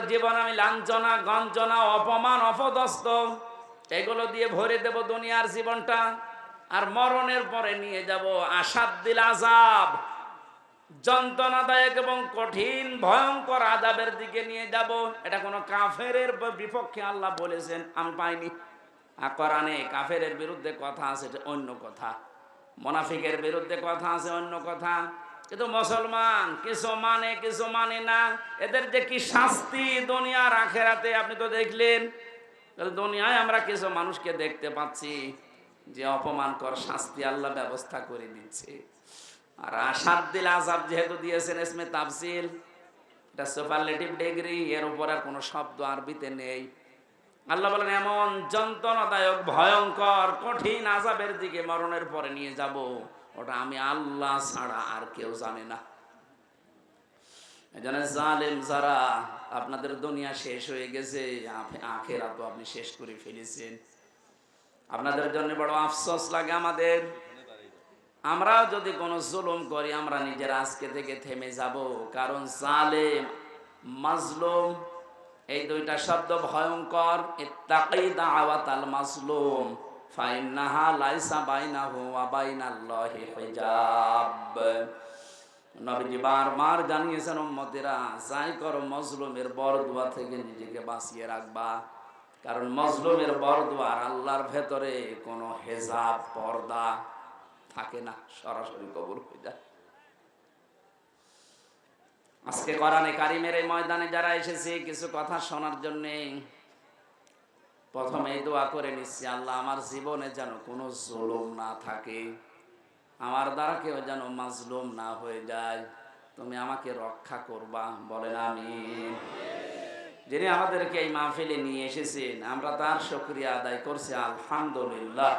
দুনিয়ার জীবন আমি লাঞ্ছনা গঞ্জনা অপমান অপদস্থ এগুলো দিয়ে ভরে দেব দুনিয়ার জীবনটা, আর মরণের পরে নিয়ে যাব আসাদ্দিল আযাব, যন্ত্রণাদায়ক এবং কঠিন ভয়ঙ্কর আযাবের দিকে নিয়ে যাব। এটা কোনো কাফেরের বিপক্ষে আল্লাহ বলেছেন, আমি পাইনি। আর কোরআনে কাফেরের বিরুদ্ধে কথা আছে, এটা অন্য কথা। মুনাফিকের বিরুদ্ধে কথা আছে, অন্য কথা। কিন্তু মুসলমান কিছু মানে কিছু মানে না। এদের যে কি শাস্তি দুনিয়ার আখেরাতে আপনি তো দেখলেন। দুনিয়ায় আমরা কিছু মানুষকে দেখতে পাচ্ছি যে অপমানকর শাস্তি আল্লাহ ব্যবস্থা করে দিচ্ছে। আর আসাদ্দিল আযাব যেহেতু দিয়েছেন ইসমে তাফসিল, এটা সুপারলেটিভ ডিগ্রি, এর উপর আর কোনো শব্দ আরবিতে নেই। আল্লাহ বলেন এমন যন্ত্রণাদায়ক ভয়ঙ্কর কঠিন আযাবের দিকে মরণের পরে নিয়ে যাব, ওটা আমি আল্লাহ ছাড়া আর কেউ জানে না। এজন্য জালেম যারা, আপনাদের দুনিয়া শেষ হয়ে গেছে, আখিরাত তো আপনি শেষ করে ফেলেছেন। আপনাদের জন্য বড় আফসোস লাগে আমাদের। আমরাও যদি কোনো জুলুম করি আমরা নিজেরা আজকে থেকে থেমে যাব, কারণ জালেম মাজলুম এই দুইটা শব্দ ভয়ঙ্কর। ইত্তাকি দাওয়াতাল মাজলুম ফাইন্নাহা লাইসা বাইনাহু ওয়া বাইনাল্লাহি হিজাব। নবীজি বারবার জানিয়েছেন উম্মতেরা, যাই করো মজলুমের বরদুয়া থেকে নিজেকে বাঁচিয়ে রাখবা, কারণ মজলুমের বরদুয়ার আল্লাহর ভেতরে কোনো হেজাব পর্দা থাকে না, সরাসরি কবুল হয়ে যায়। আজকে কোরআনে কারিমের এই ময়দানে যারা এসেছে কিছু কথা শোনার জন্য, প্রথমে দোয়া করে নিচ্ছি, আল্লাহ আমার জীবনে যেন কোনো জুলুম না থাকে, আমার দ্বারা কেউ যেন মাজলুম না হয়ে যায়, তুমি আমাকে রক্ষা করবা, বলেন আমিন। যিনি আমাদেরকে এই মাহফিলে নিয়ে এসেছেন আমরা তার শুকরিয়া আদায় করছি, আলহামদুলিল্লাহ।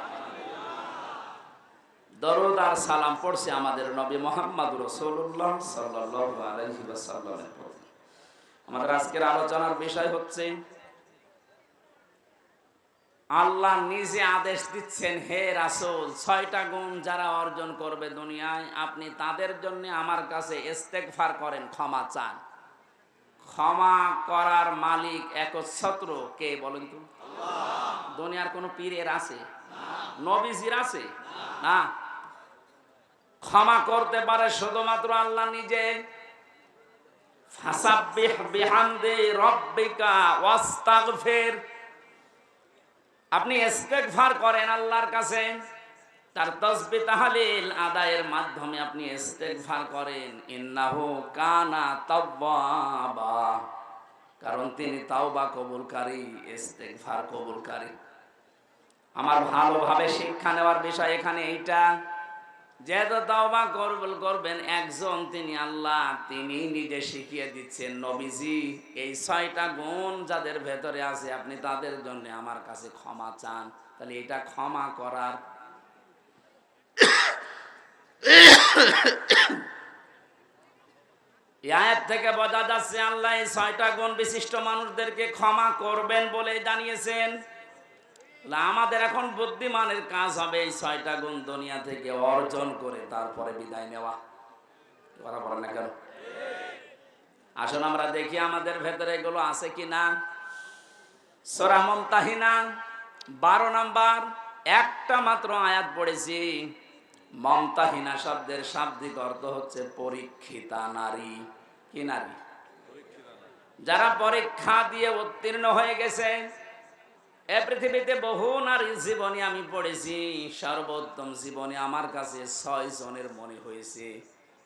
দরুদ আর সালাম পড়ছি আমাদের নবী মুহাম্মদ রাসূলুল্লাহ সাল্লাল্লাহু আলাইহি ওয়াসাল্লামের প্রতি। আমাদের আজকের আলোচনার বিষয় হচ্ছে আল্লাহ নিজে আদেশ দিচ্ছেন, হে রাসূল, 6টা গুণ যারা অর্জন করবে দুনিয়ায় আপনি তাদের জন্য আমার কাছে ইস্তেগফার করেন, ক্ষমা চান। ক্ষমা করার মালিক একচ্ছত্র কে বলেন তো? আল্লাহ। দুনিয়ার কোন পীরের আছে? নবীজির আছে? না। ক্ষমা করতে পারে শুধুমাত্র আল্লাহ নিজে। ফাসাব্বিহ বিহামদি রাব্বিকা ওয়াস্তাগফির, আপনি ইস্তেগফার করেন আল্লাহর কাছে, তার তাসবিহ তাহলিল আদায়ের মাধ্যমে আপনি ইস্তেগফার করেন। ইন্নাহু কানা তাওয়াবা, কারণ তিনি তাওবা কবুলকারী, ইস্তেগফার কবুলকারী। আমার ভালোভাবে শিক্ষা নেওয়ার বিষয় এখানে এইটা, যেহেতু তাওবা কবুল করবেন একজন, তিনি আল্লাহ, তিনি নিজে শিখিয়ে দিচ্ছেন, নবীজি এই 6টা গুণ যাদের ভেতরে আছে আপনি তাদের জন্য আমার কাছে ক্ষমা চান। তাহলে এটা ক্ষমা করার আয়াত থেকে বোঝা যাচ্ছে আল্লাহ এই 6টা গুণ বিশিষ্ট মানুষদেরকে ক্ষমা করবেন বলে জানিয়েছেন। আমাদের এখন বুদ্ধিমানের কাজ হবে এই 6টা গুণ দুনিয়া থেকে অর্জন করে তারপরে বিদায় নেওয়া। কথা বলেন না কেন? আসুন আমরা দেখি আমাদের ভেতরে এগুলো আছে কিনা। সূরা মুমতাহিনা 12 নম্বর একটা মাত্র আয়াত পড়েছি। মুমতাহিনা শব্দের শাব্দিক অর্থ হচ্ছে পরীক্ষিতা নারী। কি নারী? যারা পরীক্ষা দিয়ে উত্তীর্ণ হয়ে গেছে। এ পৃথিবীতে বহু নারীর জীবনী আমি পড়েছি, সর্বোত্তম জীবনী আমার কাছে 6 জনের মনে হয়েছে।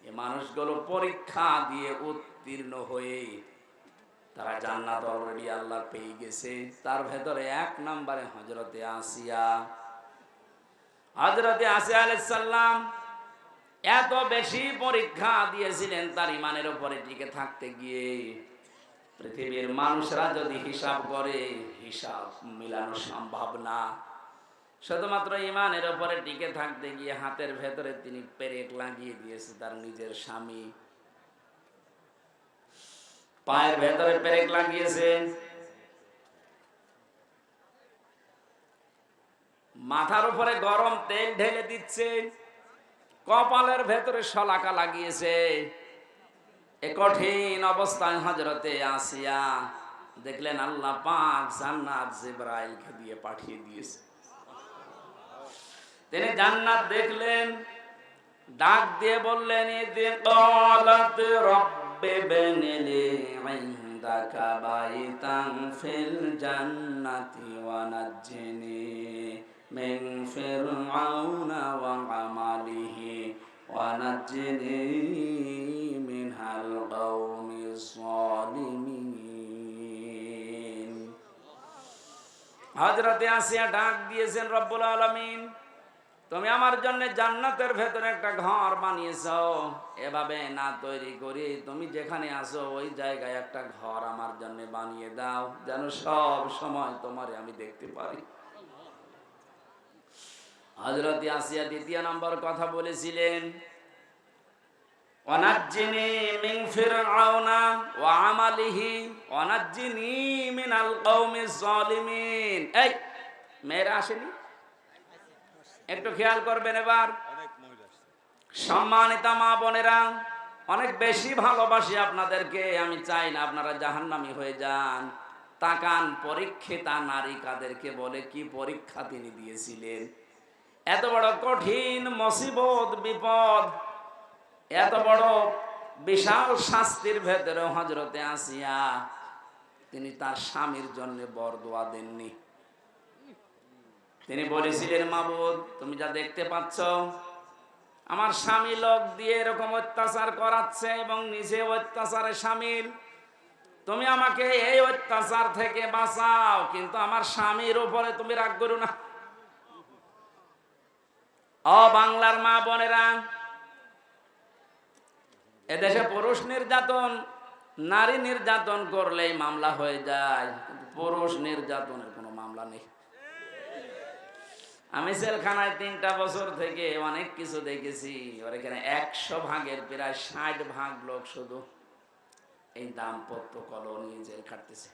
এই মানুষগুলো পরীক্ষা দিয়ে উত্তীর্ণ হয়ে তারা জান্নাত অলরেডি আল্লাহ পেয়ে গেছে। তার ভেতরে 1 নম্বরে হযরতে আসিয়া। হযরতে আসিয়া আলাইহিস সালাম এত বেশি পরীক্ষা দিয়েছিলেন তার ঈমানের উপরে টিকে থাকতে গিয়ে। পৃথিবীর মানুষরা যদি হিসাব করে হিসাব মিলানো সম্ভব না। শুধুমাত্র ঈমানের উপরে টিকে থাকতে গিয়ে হাতের ভেতরে তিনি পেরেক লাগিয়ে দিয়েছে তার নিজের স্বামী, পায়ের ভেতরে পেরেক লাগিয়েছে, মাথার উপরে গরম তেল ঢেলে দিচ্ছে, কপালের ভেতরে শলাকা লাগিয়েছে। এ কঠিন অবস্থায় হযরতে আসিয়া দেখলেন আল্লাহ পাক জান্নাত জিবরাইলকে দিয়ে পাঠিয়ে দিয়েছে। তিনি জান্নাত দেখলেন, ডাক দিয়ে বললেন ইযি ক্বালাত রাব্বি বনিলি ইনদাকা বাইতান ফিল জান্নাতি ওয়া নাজ্জিনি মিন ফিরআউনা ওয়া আমালিহি ওয়া নাজ্জিনি মিনাল কওমিজ যালিমিন। হযরতে আসিয়া ডাক দিয়েছেন, রব্বুল আলামিন তুমি আমার জন্য জান্নাতের ভেতরে একটা ঘর বানিয়েছো, এভাবে না তৈরি করি তুমি যেখানে আছো ওই জায়গায় একটা ঘর আমার জন্য বানিয়ে দাও, যেন সব সময় তোমারে আমি দেখতে পারি। হযরত আসিয়া দ্বিতীয় নম্বর কথা বলেছিলেন, ওয়ানাজ্জিনি মিন ফিরআউনা ওয়া আমালিহি ওয়ানাজ্জিনি মিনাল কওমিজ যালিমিন। এই মেয়েরা আসেনি? একটু খেয়াল করবেন এবার। সম্মানিতা মা বোনেরা, অনেক বেশি ভালোবাসি আপনাদেরকে, আমি চাই না আপনারা জাহান্নামী হয়ে যান। তাকান, পরীক্ষিতা নারী কাদেরকে বলে, কি পরীক্ষা তিনি দিয়েছিলেন। এত বড় কঠিন মুসিবত বিপদ, এত বড় বিশাল শাস্তির ভেতরে হযরতে আসিয়া তিনি তার স্বামীর জন্য বরদোয়া দেননি। তিনি বলেছিলেন, মাবুদ তুমি যা দেখতে পাচ্ছ আমার স্বামী লোক দিয়ে এরকম অত্যাচার করাচ্ছে এবং নিজে অত্যাচারে শামিল, তুমি আমাকে এই অত্যাচার থেকে বাঁচাও, কিন্তু আমার স্বামীর উপরে তুমি রাগ করো না। ও বাংলার মা বোনেরা, এদেশে পুরুষ নির্যাতন, নারী নির্যাতন করলেই মামলা হয়ে যায়, কিন্তু পুরুষ নির্যাতনের কোনো মামলা নেই। আমি জেলখানায় 3টা বছর থেকে অনেক কিছু দেখেছি। ওর এখানে 100 ভাগের প্রায় 60 ভাগ লোক শুধু এই দাম্পত্য কলহ নিয়ে জেল খাটতেছে।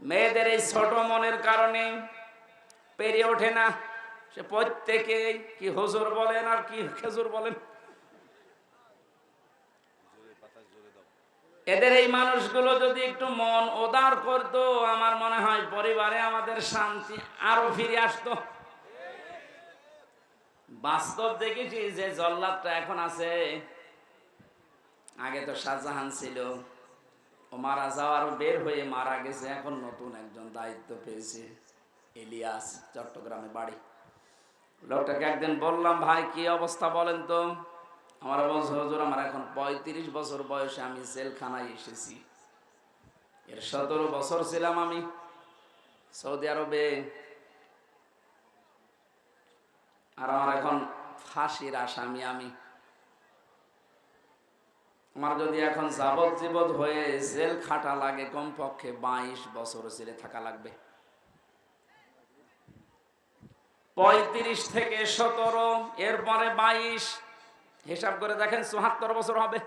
মেয়েদের এই ছোট মনের কারণে পেরে ওঠে না, সে প্রত্যেকে কি হুজুর বলেন আর কি খেজুর বলেন। এদের এই মানুষগুলো যদি একটু মন উদার করতো, আমার মনে হয় পরিবারে আমাদের শান্তি আরো ফিরে আসতো। বাস্তব দেখেছি যে জল্লাদটা এখন আছে, আগে তো শাহজাহান ছিল, ও মারা যাওয়ার বের হয়ে মারা গেছে, এখন নতুন একজন দায়িত্ব পেয়েছে, ইলিয়াস, চট্টগ্রামে বাড়ি। লোকটাকে একদিন বললাম, ভাই কি অবস্থা বলেন তো। আমার বলছে, হুজুর আমার এখন 35 বছর বয়সে আমি জেলখানায় এসেছি, এর 17 বছর ছিলাম আমি সৌদি আরবে, আর আমার এখন ফাঁসির আসামি আমি। আমার যদি এখন যাবজ্জীবন হয়ে জেল খাটা লাগে, কমপক্ষে 22 বছর জেলে থাকা লাগবে। 35 থেকে 17, এরপরে 22, হিসাব করে দেখেন 74 বছর হবে।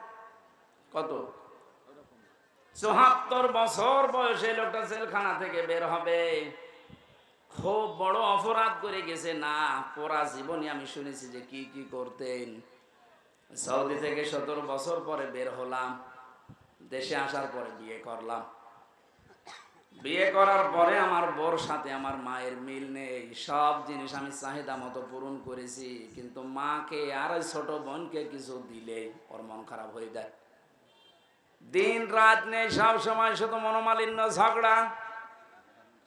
কত? 74 বছর বয়সে লোকটা জেলখানা থেকে বের হবে। খুব বড় অপরাধ করে গেছে না, পুরা জীবনে আমি শুনেছি যে কি কি করতেন। সৌদি থেকে 17 বছর পরে বের হলাম, দেশে আসার পরে বিয়ে করলাম। বিয়ে করার পরে আমার বোর সাথে আমার মায়ের মিল নেই, সব জিনিস আমি চাহিদা মতো পূরণ করেছি, কিন্তু মাকে আর ওই ছোট বোনকে কিছু দিলে ওর মন খারাপ হয়ে যায়। দিন রাত নেই, সব সময় শুধু মনোমালিন্য, ঝগড়া।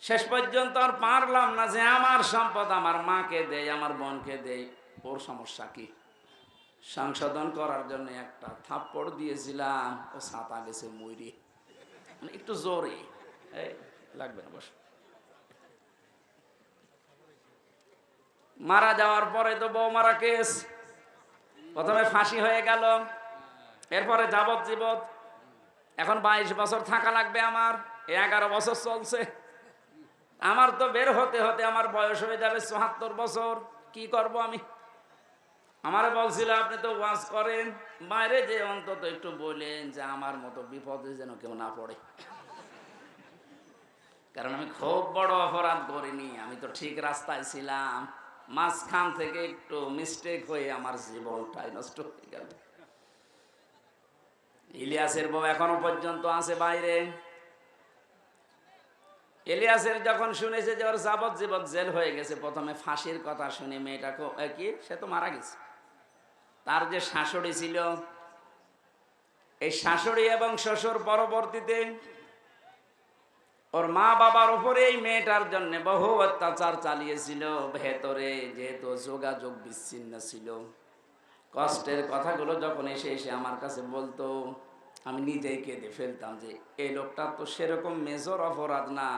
শেষ পর্যন্ত আর পারলাম না যে আমার সম্পদ আমার মাকে দেই, আমার বোনকে দেই, ওর সমস্যা কি। সংশোধন করার জন্য একটা থাপ্পড় দিয়েছিলাম, ও ছাতা গেছে মইরে, মানে একটু জোরে। এই লাগবে না, বস। মারা যাওয়ার পরে তো বউ মারা কেস, প্রথমে ফাঁসি হয়ে গেল, এরপরে যাবজ্জীবন। এখন 22 বছর থাকা লাগবে আমার, 11 বছর চলছে। আমার তো বের হতে হতে আমার বয়স হয়ে যাবে 74 বছর। কি করব আমি? আমারে বলছিল আপনি তো ওয়াজ করেন, বাইরে যে অন্তত একটু বলেন যে আমার মতো বিপদে যেন কেউ না পড়ে, কারণ আমি খুব বড় অপরাধ করিনি, আমি তো ঠিক রাস্তায় ছিলাম, মাঝখান থেকে একটু মিস্টেক হয়ে আমার জীবনটাই নষ্ট হয়ে গেল। ইলিয়াসের বউ এখনো পর্যন্ত আছে বাইরে। ইলিয়াসের যখন শুনেছে যে ওর যাবজ্জীবন জেল হয়ে গেছে, প্রথমে ফাঁসির কথা শুনে মেয়েটাকে কি সে তো মারা গেছে, তার যে শাশুড়ি ছিল, এই শাশুড়ি এবং শ্বশুর পরবর্তীতে ওর মা বাবার উপরে এই মেয়েটার জন্য বহু অত্যাচার চালিয়েছিল। ভেতরে যেহেতু যোগাযোগ বিচ্ছিন্ন ছিল, কষ্টের কথাগুলো যখন এসে এসে আমার কাছে বলতো, আমি নিজেই কেঁদে ফেলতাম যে এই লোকটা তো সেরকম মেজর অপরাধ না,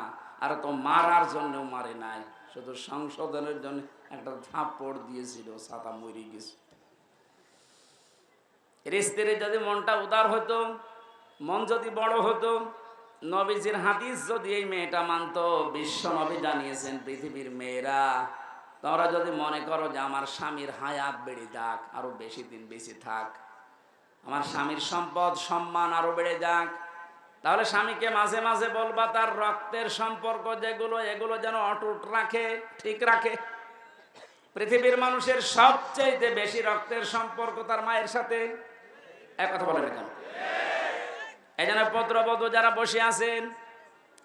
আর তো মারার জন্যও মারে নাই, শুধু সংশোধনের জন্য একটা থাপ্পড় দিয়েছিল, ছাতা মরে গেছে। স্ত্রীর যদি মনটা উদার হতো, মন যদি বড় হতো, নবীজির হাদিস যদি এই মেয়েটা মানতো, বিশ্ব নবী জানিয়েছেন পৃথিবীর মেয়েরা তোমরা যদি মনে করো যে আমার স্বামীর হায়াত বেড়ে যাক, আরো বেশি দিন বেঁচে থাক, আমার স্বামীর সম্পদ সম্মান আরো বেড়ে যাক, তাহলে স্বামীকে মাঝে মাঝে বলবা তার রক্তের সম্পর্ক যেগুলো এগুলো যেন অটুট রাখে, ঠিক রাখে। পৃথিবীর মানুষের সবচেয়ে বেশি রক্তের সম্পর্ক তার মায়ের সাথে। এক কথা বলে কেন? এই জন্য পুত্রবধূ যারা বসে আছেন,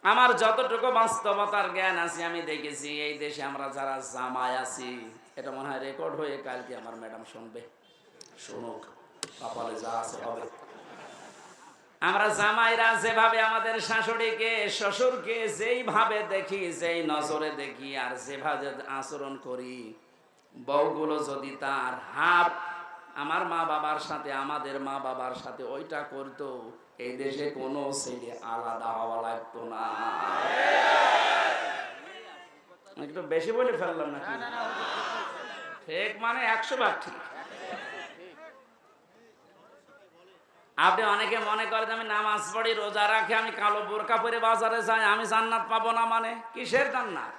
আমার যতটুকু বাস্তবতার জ্ঞান আছে আমি দেখেছি এই দেশে আমরা যারা জামাই আছি, এটা মনে হয় রেকর্ড হয়ে কালকে আমার ম্যাডাম শুনবে, শুনুক, কপালে যা আছে হবে। আমরা জামাইরা যেভাবে আমাদের শাশুড়িকে শ্বশুরকে যেইভাবে দেখি, যেই নজরে দেখি, আর যেভাবে আচরণ করি, বউগুলো যদি তার হাফ আমার মা বাবার সাথে, আমাদের মা বাবার সাথে ওইটা করতো, এই দেশে কোনো ছেলে আলাদা হওয়া লাগতো না। একটু বেশি বলে ফেললাম না? ঠিক মানে 100 ভাগ ঠিক। আপনি অনেকে মনে করেন আমি নামাজ পড়ি, রোজা রাখি, আমি কালো বোরকা পরে বাজারে যাই, আমি জান্নাত পাবো না। মানে কিসের জান্নাত?